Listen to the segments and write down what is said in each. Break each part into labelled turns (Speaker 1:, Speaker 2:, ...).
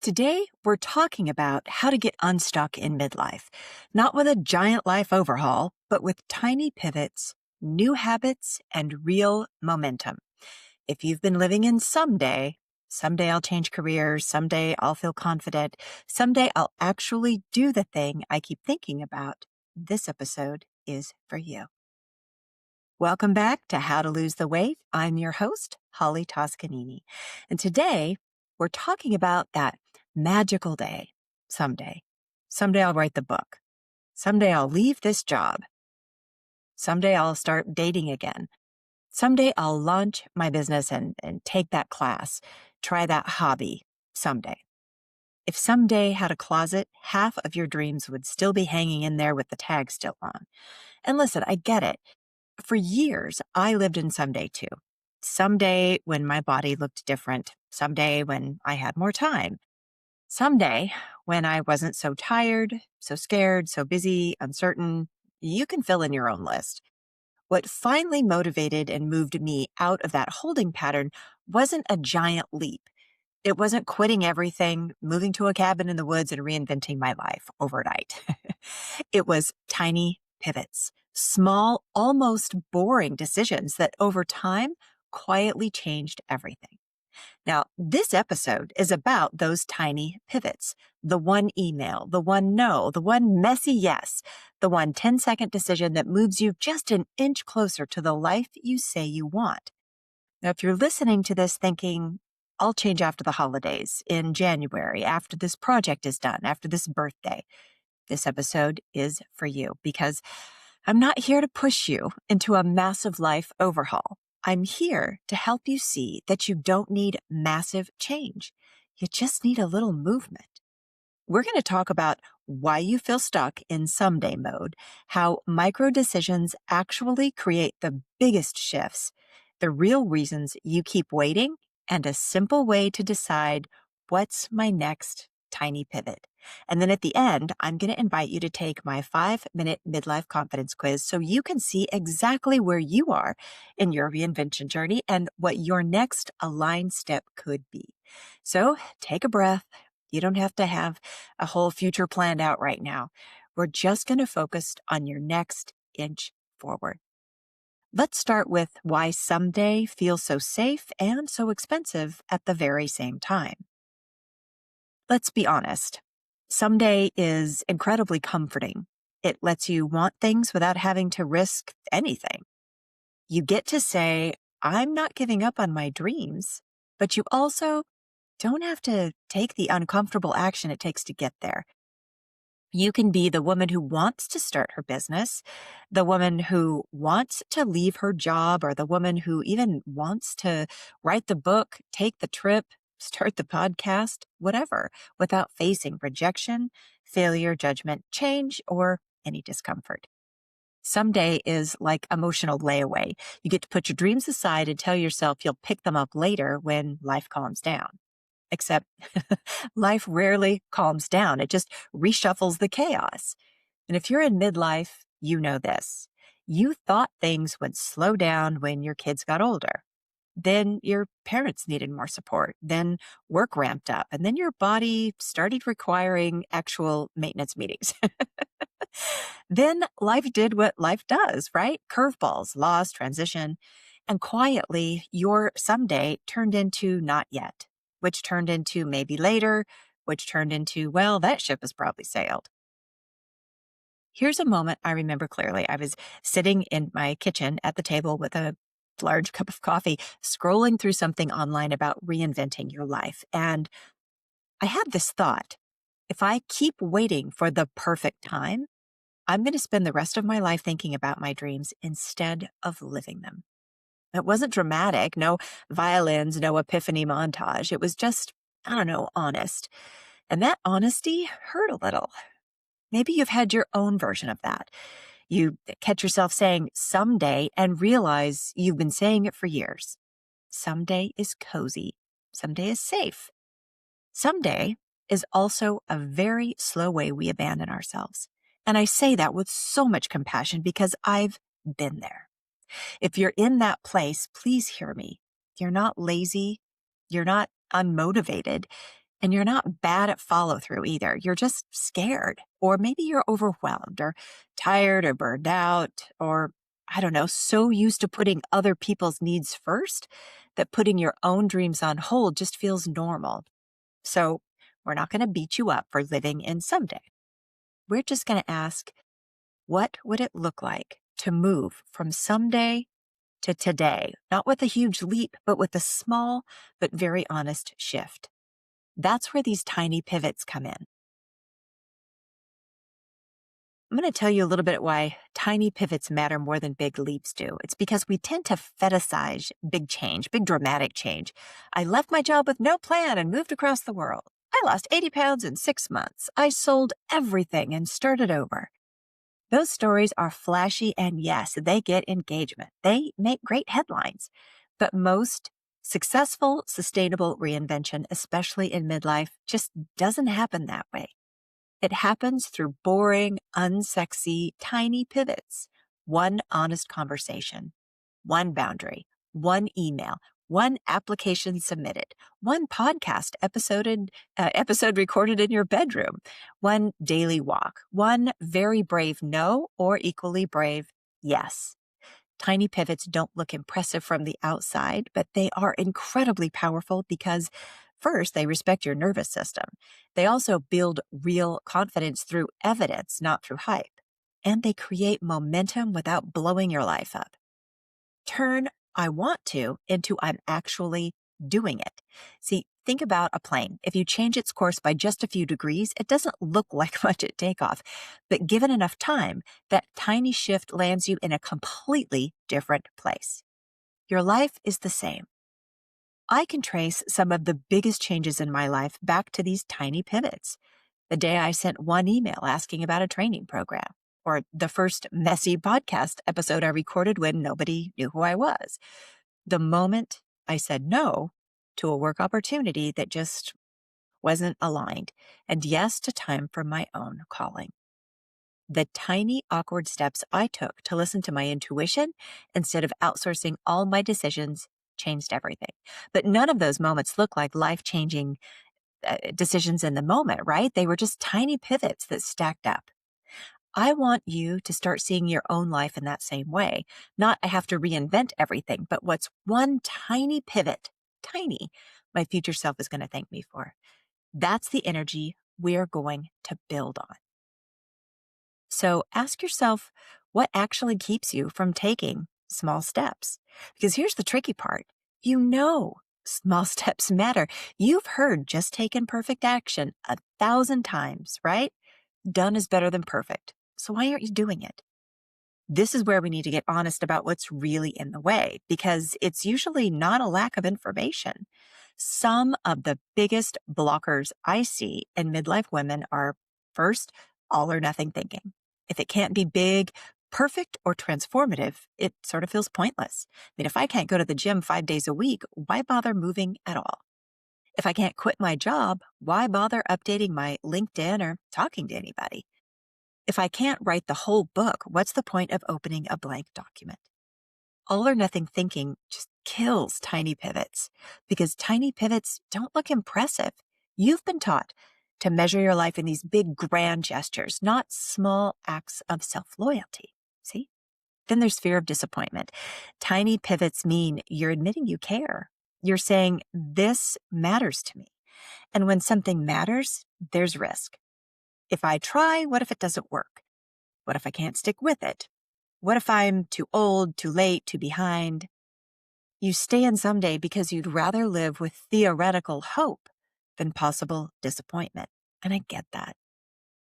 Speaker 1: Today, we're talking about how to get unstuck in midlife, not with a giant life overhaul, but with tiny pivots, new habits, and real momentum. If you've been living in someday I'll change careers, someday I'll feel confident, someday I'll actually do the thing I keep thinking about, this episode is for you. Welcome back to How to Lose the Weight. I'm your host, Holly Toscanini. And today, we're talking about that magical day. Someday. Someday I'll write the book. Someday I'll leave this job. Someday I'll start dating again. Someday I'll launch my business and take that class, try that hobby someday. If someday had a closet, half of your dreams would still be hanging in there with the tag still on. And listen, I get it. For years, I lived in someday too. Someday when my body looked different. Someday when I had more time. Someday when I wasn't so tired, so scared, so busy, uncertain. You can fill in your own list. What finally motivated and moved me out of that holding pattern wasn't a giant leap. It wasn't quitting everything, moving to a cabin in the woods and reinventing my life overnight. It was tiny pivots, small, almost boring decisions that over time quietly changed everything. Now, this episode is about those tiny pivots. The one email, the one no, the one messy yes, the one 10-second decision that moves you just an inch closer to the life you say you want. Now, if you're listening to this thinking, I'll change after the holidays, in January, after this project is done, after this birthday, this episode is for you because I'm not here to push you into a massive life overhaul. I'm here to help you see that you don't need massive change. You just need a little movement. We're going to talk about why you feel stuck in someday mode, how micro decisions actually create the biggest shifts, the real reasons you keep waiting, and a simple way to decide what's my next tiny pivot. And then at the end, I'm going to invite you to take my 5-minute midlife confidence quiz so you can see exactly where you are in your reinvention journey and what your next aligned step could be. So take a breath. You don't have to have a whole future planned out right now. We're just going to focus on your next inch forward. Let's start with why someday feels so safe and so expensive at the very same time. Let's be honest. Someday is incredibly comforting. It lets you want things without having to risk anything. You get to say, I'm not giving up on my dreams, but you also don't have to take the uncomfortable action it takes to get there. You can be the woman who wants to start her business, the woman who wants to leave her job, or the woman who even wants to write the book, take the trip, start the podcast, whatever, without facing rejection, failure, judgment, change, or any discomfort. Someday is like emotional layaway. You get to put your dreams aside and tell yourself you'll pick them up later when life calms down. Except life rarely calms down. It just reshuffles the chaos. And if you're in midlife, you know this. You thought things would slow down when your kids got older. Then your parents needed more support. Then work ramped up. And then your body started requiring actual maintenance meetings. Then life did what life does, right? Curveballs, loss, transition. And quietly, your someday turned into not yet, which turned into maybe later, which turned into, well, that ship has probably sailed. Here's a moment I remember clearly. I was sitting in my kitchen at the table with a large cup of coffee, scrolling through something online about reinventing your life. And I had this thought, if I keep waiting for the perfect time, I'm going to spend the rest of my life thinking about my dreams instead of living them. It wasn't dramatic, no violins, no epiphany montage. It was just, honest. And that honesty hurt a little. Maybe you've had your own version of that. You catch yourself saying someday and realize you've been saying it for years. Someday is cozy. Someday is safe. Someday is also a very slow way we abandon ourselves. And I say that with so much compassion because I've been there. If you're in that place, please hear me. You're not lazy. You're not unmotivated. And you're not bad at follow through either. You're just scared, or maybe you're overwhelmed, or tired, or burned out, or I don't know, so used to putting other people's needs first that putting your own dreams on hold just feels normal. So we're not going to beat you up for living in someday. We're just going to ask, what would it look like to move from someday to today? Not with a huge leap, but with a small but very honest shift. That's where these tiny pivots come in. I'm going to tell you a little bit why tiny pivots matter more than big leaps do. It's because we tend to fetishize big change, big dramatic change. I left my job with no plan and moved across the world. I lost 80 pounds in 6 months. I sold everything and started over. Those stories are flashy, and yes, they get engagement. They make great headlines. But most successful, sustainable reinvention, especially in midlife, just doesn't happen that way. It happens through boring, unsexy, tiny pivots. One honest conversation, one boundary, one email, one application submitted, one podcast episode recorded in your bedroom, one daily walk, one very brave no or equally brave yes. Tiny pivots don't look impressive from the outside, but they are incredibly powerful because first, they respect your nervous system. They also build real confidence through evidence, not through hype. And they create momentum without blowing your life up. Turn I want to into I'm actually doing it. See, think about a plane. If you change its course by just a few degrees, it doesn't look like much at takeoff. But given enough time, that tiny shift lands you in a completely different place. Your life is the same. I can trace some of the biggest changes in my life back to these tiny pivots. The day I sent one email asking about a training program, or the first messy podcast episode I recorded when nobody knew who I was. The moment I said no to a work opportunity that just wasn't aligned, and yes to time for my own calling. The tiny, awkward steps I took to listen to my intuition instead of outsourcing all my decisions changed everything. But none of those moments look like life-changing decisions in the moment, right? They were just tiny pivots that stacked up. I want you to start seeing your own life in that same way. Not I have to reinvent everything, but what's one tiny pivot, tiny, my future self is going to thank me for. That's the energy we're going to build on. So ask yourself what actually keeps you from taking small steps. Because here's the tricky part. You know small steps matter. You've heard just take imperfect action 1,000 times, right? Done is better than perfect. So why aren't you doing it? This is where we need to get honest about what's really in the way, because it's usually not a lack of information. Some of the biggest blockers I see in midlife women are first, all or nothing thinking. If it can't be big, perfect, or transformative, it sort of feels pointless. I mean, if I can't go to the gym 5 days a week, why bother moving at all? If I can't quit my job, why bother updating my LinkedIn or talking to anybody? If I can't write the whole book, what's the point of opening a blank document? All or nothing thinking just kills tiny pivots because tiny pivots don't look impressive. You've been taught to measure your life in these big, grand gestures, not small acts of self-loyalty. See? Then there's fear of disappointment. Tiny pivots mean you're admitting you care. You're saying, this matters to me. And when something matters, there's risk. If I try, what if it doesn't work? What if I can't stick with it? What if I'm too old, too late, too behind? You stay in someday because you'd rather live with theoretical hope than possible disappointment. And I get that.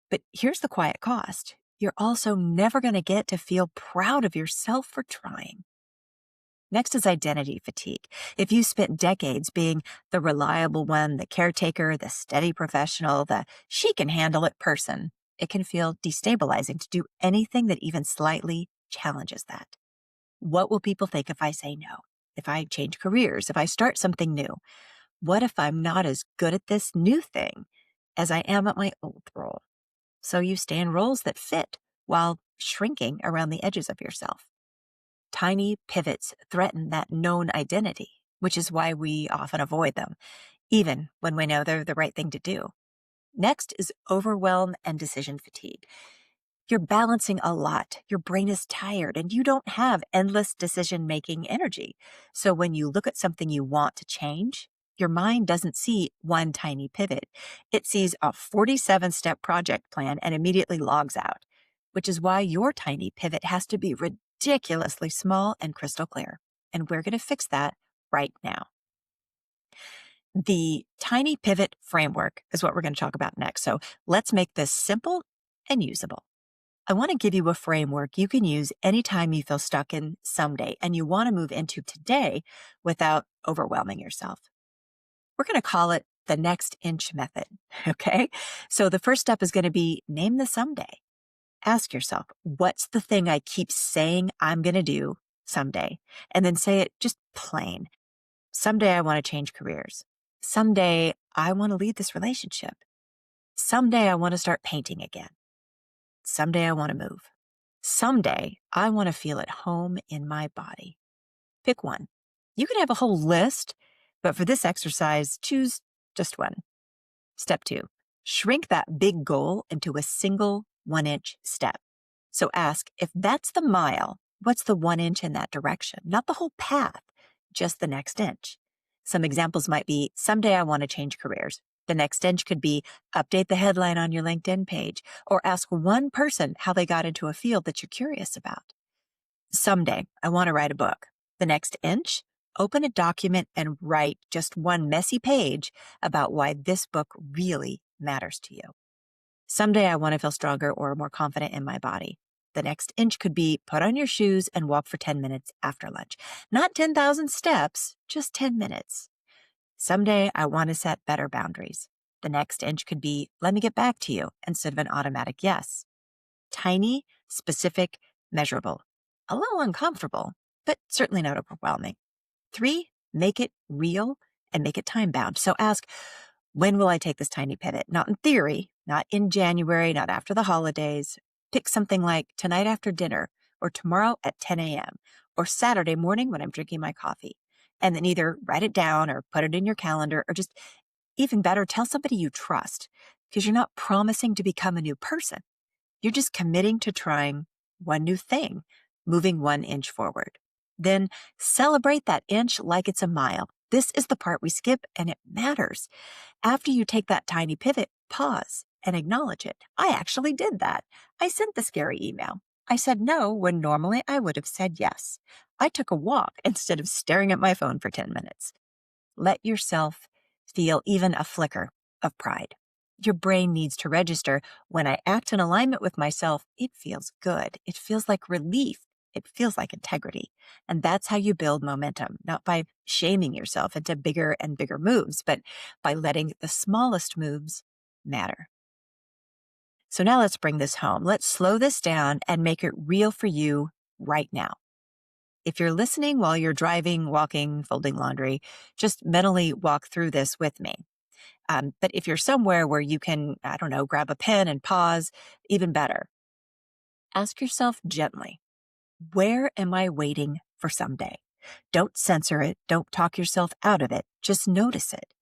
Speaker 1: But here's the quiet cost. You're also never going to get to feel proud of yourself for trying. Next is identity fatigue. If you spent decades being the reliable one, the caretaker, the steady professional, the she can handle it person, it can feel destabilizing to do anything that even slightly challenges that. What will people think if I say no? If I change careers? If I start something new? What if I'm not as good at this new thing as I am at my old role? So you stay in roles that fit while shrinking around the edges of yourself. Tiny pivots threaten that known identity, which is why we often avoid them. even when we know they're the right thing to do. Next is overwhelm and decision fatigue. You're balancing a lot. Your brain is tired and you don't have endless decision making energy. So when you look at something you want to change, your mind doesn't see one tiny pivot. It sees a 47-step project plan and immediately logs out, which is why your tiny pivot has to be ridiculously small and crystal clear. And we're going to fix that right now. The tiny pivot framework is what we're going to talk about next. So let's make this simple and usable. I want to give you a framework you can use anytime you feel stuck in someday and you want to move into today without overwhelming yourself. We're going to call it the next inch method. Okay. So the first step is going to be name the someday. Ask yourself, what's the thing I keep saying I'm going to do someday? And then say it just plain. Someday I want to change careers. Someday I want to lead this relationship. Someday I want to start painting again. Someday I want to move. Someday I want to feel at home in my body. Pick one. You can have a whole list, but for this exercise, choose just one. Step 2, shrink that big goal into a single 1-inch step. So ask, if that's the mile, what's the 1 inch in that direction? Not the whole path, just the next inch. Some examples might be, someday I want to change careers. The next inch could be update the headline on your LinkedIn page or ask one person how they got into a field that you're curious about. Someday I want to write a book. The next inch, open a document and write just one messy page about why this book really matters to you. Someday I want to feel stronger or more confident in my body. The next inch could be put on your shoes and walk for 10 minutes after lunch. Not 10,000 steps, just 10 minutes. Someday I want to set better boundaries. The next inch could be, let me get back to you instead of an automatic yes. Tiny, specific, measurable. A little uncomfortable, but certainly not overwhelming. 3, make it real and make it time bound. So ask, when will I take this tiny pivot? Not in theory, not in January, not after the holidays. Pick something like tonight after dinner or tomorrow at 10 a.m. or Saturday morning when I'm drinking my coffee. And then either write it down or put it in your calendar or just even better, tell somebody you trust because you're not promising to become a new person. You're just committing to trying one new thing, moving 1 inch forward. Then celebrate that inch like it's a mile. This is the part we skip and it matters. After you take that tiny pivot, pause and acknowledge it. I actually did that. I sent the scary email. I said no when normally I would have said yes. I took a walk instead of staring at my phone for 10 minutes. Let yourself feel even a flicker of pride. Your brain needs to register, when I act in alignment with myself, it feels good. It feels like relief. It feels like integrity. And that's how you build momentum, not by shaming yourself into bigger and bigger moves, but by letting the smallest moves matter. So now let's bring this home. Let's slow this down and make it real for you right now. If you're listening while you're driving, walking, folding laundry, just mentally walk through this with me. But if you're somewhere where you can, I don't know, grab a pen and pause, even better. Ask yourself gently, where am I waiting for someday? Don't censor it. Don't talk yourself out of it. Just notice it.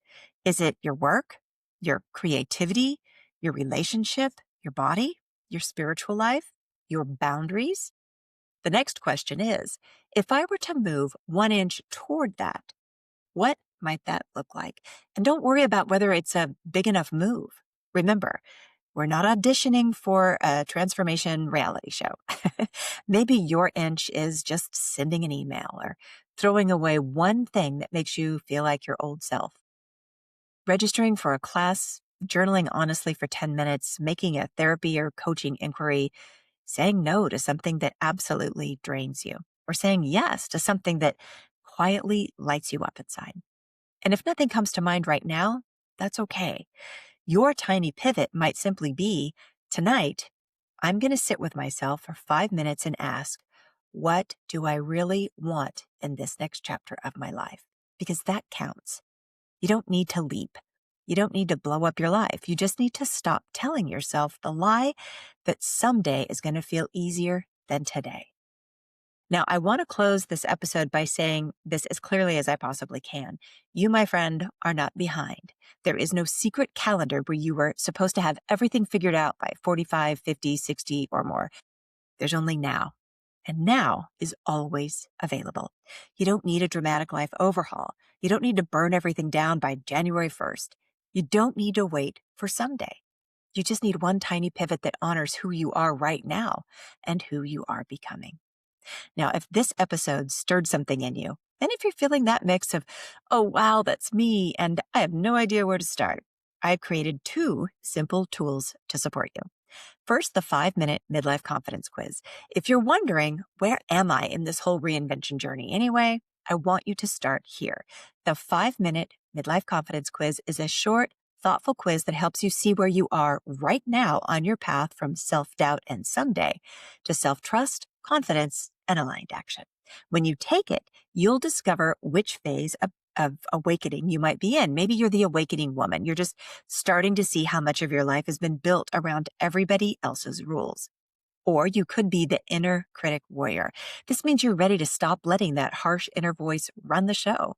Speaker 1: Is it your work, your creativity, your relationship, your body, your spiritual life, your boundaries? The next question is, if I were to move 1 inch toward that, what might that look like? And don't worry about whether it's a big enough move. Remember, we're not auditioning for a transformation reality show. Maybe your inch is just sending an email or throwing away one thing that makes you feel like your old self. Registering for a class, journaling honestly for 10 minutes, making a therapy or coaching inquiry, saying no to something that absolutely drains you, or saying yes to something that quietly lights you up inside. And if nothing comes to mind right now, that's okay. Your tiny pivot might simply be, tonight, I'm going to sit with myself for 5 minutes and ask, what do I really want in this next chapter of my life? Because that counts. You don't need to leap. You don't need to blow up your life. You just need to stop telling yourself the lie that someday is going to feel easier than today. Now, I want to close this episode by saying this as clearly as I possibly can. You, my friend, are not behind. There is no secret calendar where you were supposed to have everything figured out by 45, 50, 60, or more. There's only now. And now is always available. You don't need a dramatic life overhaul. You don't need to burn everything down by January 1st. You don't need to wait for someday. You just need one tiny pivot that honors who you are right now and who you are becoming. Now, if this episode stirred something in you, and if you're feeling that mix of, oh, wow, that's me, and I have no idea where to start, I've created 2 simple tools to support you. First, the 5-minute midlife confidence quiz. If you're wondering, where am I in this whole reinvention journey anyway? I want you to start here. The 5-minute midlife confidence quiz is a short, thoughtful quiz that helps you see where you are right now on your path from self-doubt and someday to self-trust, confidence, and aligned action. When you take it, you'll discover which phase of awakening you might be in. Maybe you're the awakening woman. You're just starting to see how much of your life has been built around everybody else's rules. Or you could be the inner critic warrior. This means you're ready to stop letting that harsh inner voice run the show.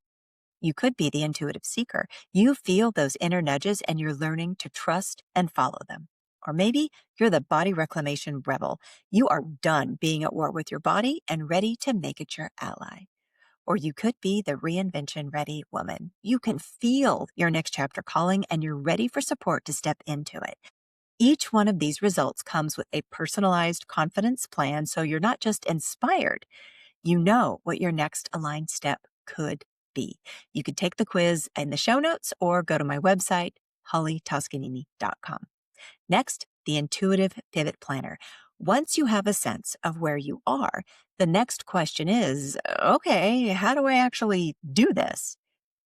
Speaker 1: You could be the intuitive seeker. You feel those inner nudges and you're learning to trust and follow them. Or maybe you're the body reclamation rebel. You are done being at war with your body and ready to make it your ally. Or you could be the Reinvention Ready Woman. You can feel your next chapter calling and you're ready for support to step into it. Each one of these results comes with a personalized confidence plan, so you're not just inspired, you know what your next aligned step could be. You could take the quiz in the show notes or go to my website, hollytoscanini.com. Next, the intuitive pivot planner. Once you have a sense of where you are, the next question is, okay, how do I actually do this?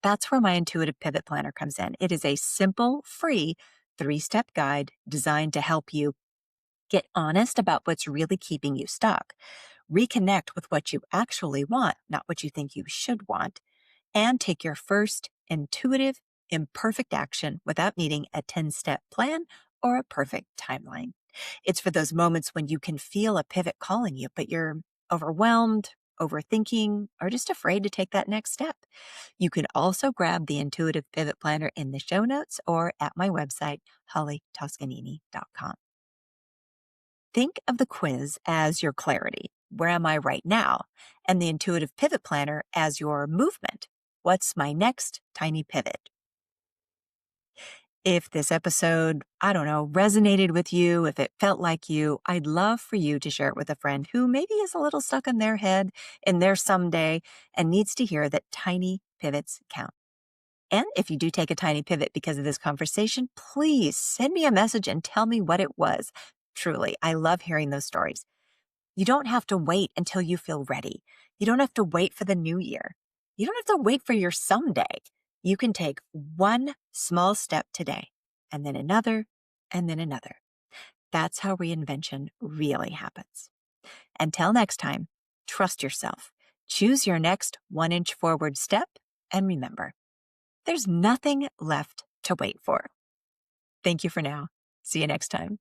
Speaker 1: That's where my intuitive pivot planner comes in. It is a simple, free 3-step guide designed to help you get honest about what's really keeping you stuck, reconnect with what you actually want, not what you think you should want, and take your first intuitive, imperfect action without needing a 10-step plan or a perfect timeline. It's for those moments when you can feel a pivot calling you, but you're overwhelmed, overthinking, or just afraid to take that next step. You can also grab the intuitive pivot planner in the show notes or at my website, hollytoscanini.com. Think of the quiz as your clarity. Where am I right now? And the intuitive pivot planner as your movement. What's my next tiny pivot? If this episode, I don't know, resonated with you, if it felt like you, I'd love for you to share it with a friend who maybe is a little stuck in their head, in their someday, and needs to hear that tiny pivots count. And if you do take a tiny pivot because of this conversation, please send me a message and tell me what it was. Truly, I love hearing those stories. You don't have to wait until you feel ready. You don't have to wait for the new year. You don't have to wait for your someday. You can take one small step today, and then another, and then another. That's how reinvention really happens. Until next time, trust yourself. Choose your next 1-inch forward step, and remember, there's nothing left to wait for. Thank you for now. See you next time.